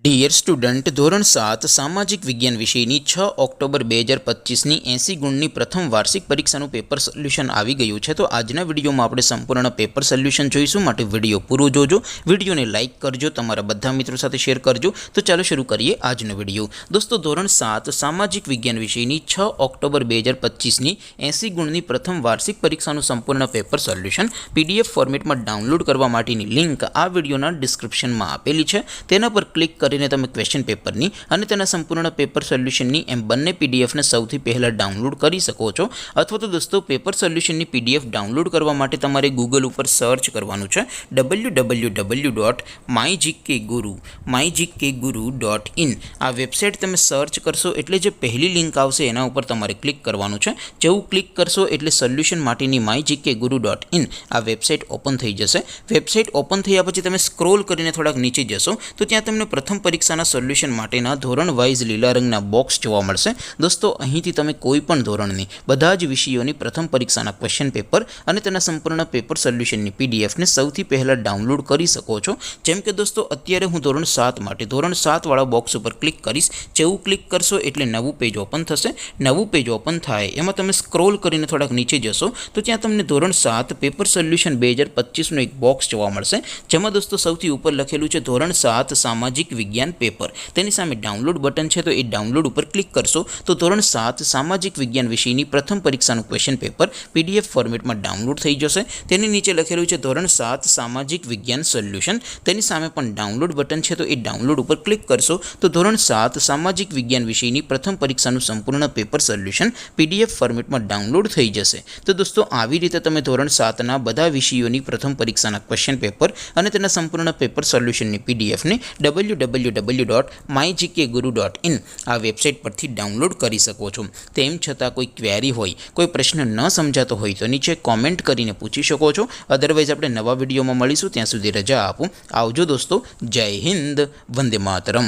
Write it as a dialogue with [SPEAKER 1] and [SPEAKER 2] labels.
[SPEAKER 1] Dear student, ધોરણ 7 સામાજિક વિજ્ઞાન વિષયની 6 ઓક્ટોબર 2025ની 80 ગુણની પ્રથમ વાર્ષિક પરીક્ષાનું પેપર સોલ્યુશન આવી ગયું છે। તો આજના વિડીયોમાં આપણે સંપૂર્ણ પેપર સોલ્યુશન જોઈશું, માટે વિડીયો પૂરો જોજો, વિડીયોને લાઇક કરજો, તમારા બધા મિત્રો સાથે શેર કરજો। તો ચાલો શરૂ કરીએ આજનો વિડીયો। દોસ્તો, ધોરણ 7 સામાજિક વિજ્ઞાન વિષયની 6 ઓક્ટોબર 2025ની 80 ગુણની પ્રથમ વાર્ષિક પરીક્ષાનું સંપૂર્ણ પેપર સોલ્યુશન PDF ફોર્મેટમાં ડાઉનલોડ કરવા માટેની લિંક આ વિડીયોના ડિસ્ક્રિપ્શનમાં આપેલી છે। તેના પર ક્લિક કરીને તમે ક્વેશ્ચન પેપરની અને તેના સંપૂર્ણ પેપર સોલ્યુશનની એમ બંને પીડીએફને સૌથી પહેલાં ડાઉનલોડ કરી શકો છો। અથવા તો દોસ્તો, પેપર સોલ્યુશનની PDF ડાઉનલોડ કરવા માટે તમારે ગૂગલ ઉપર સર્ચ કરવાનું છે www.mygkguru.in। આ વેબસાઇટ તમે સર્ચ કરશો એટલે જે પહેલી લિંક આવશે એના ઉપર તમારે ક્લિક કરવાનું છે। જેવું ક્લિક કરશો એટલે સોલ્યુશન માટેની mygkguru.in આ વેબસાઇટ ઓપન થઈ જશે। વેબસાઇટ ઓપન થયા પછી તમે સ્ક્રોલ કરીને થોડાક નીચે જશો તો ત્યાં તમને પ્રથમ પરીક્ષાના સોલ્યુશન માટેના ધોરણ વાઇઝ લીલા રંગના બોક્સ જોવા મળશે। દોસ્તો, અહીંથી તમે કોઈ પણ ધોરણની બધા જ વિષયોની પ્રથમ પરીક્ષાના ક્વેશ્ચન પેપર અને તેના સંપૂર્ણ પેપર સોલ્યુશનની પીડીએફને સૌથી પહેલાં ડાઉનલોડ કરી શકો છો। જેમ કે દોસ્તો, અત્યારે હું ધોરણ 7 માટે ધોરણ 7 વાળા બોક્સ ઉપર ક્લિક કરીશ। જેવું ક્લિક કરશો એટલે નવું પેજ ઓપન થશે। નવું પેજ ઓપન થાય એમાં તમે સ્ક્રોલ કરીને થોડાક નીચે જશો તો ત્યાં તમને ધોરણ 7 પેપર સોલ્યુશન 2025નું એક બોક્સ જોવા મળશે, જેમાં દોસ્તો સૌથી ઉપર લખેલું છે ધોરણ 7 સામાજિક વિજ્ઞાન પેપર। તેની સામે ડાઉનલોડ બટન છે, તો એ ડાઉનલોડ ઉપર ક્લિક કરશો તો ધોરણ 7 સામાજિક વિજ્ઞાન વિષયની પ્રથમ પરીક્ષાનું ક્વેશ્ચન પેપર PDF ફોર્મેટમાં ડાઉનલોડ થઈ જશે। તેની નીચે લખેલું છે ધોરણ 7 સામાજિક વિજ્ઞાન સોલ્યુશન। તેની સામે પણ ડાઉનલોડ બટન છે, તો એ ડાઉનલોડ ઉપર ક્લિક કરશો તો ધોરણ 7 સામાજિક વિજ્ઞાન વિષયની પ્રથમ પરીક્ષાનું સંપૂર્ણ પેપર સોલ્યુશન PDF ફોર્મેટમાં ડાઉનલોડ થઈ જશે। તો દોસ્તો, આવી રીતે તમે ધોરણ 7ના બધા વિષયોની પ્રથમ પરીક્ષાના ક્વેશ્ચન પેપર અને તેના સંપૂર્ણ પેપર સોલ્યુશનની પીડીએફને www.mygkguru.in આ વેબસાઇટ પરથી ડાઉનલોડ કરી શકો છો। તેમ છતાં કોઈ ક્વેરી હોય, કોઈ પ્રશ્ન ન સમજાતો હોય તો નીચે કોમેન્ટ કરીને પૂછી શકો છો। અદરવાઇઝ આપણે નવા વિડીયોમાં મળીશું, ત્યાં સુધી રજા આપો। આવજો દોસ્તો, જય હિન્દ, વંદે માતરમ।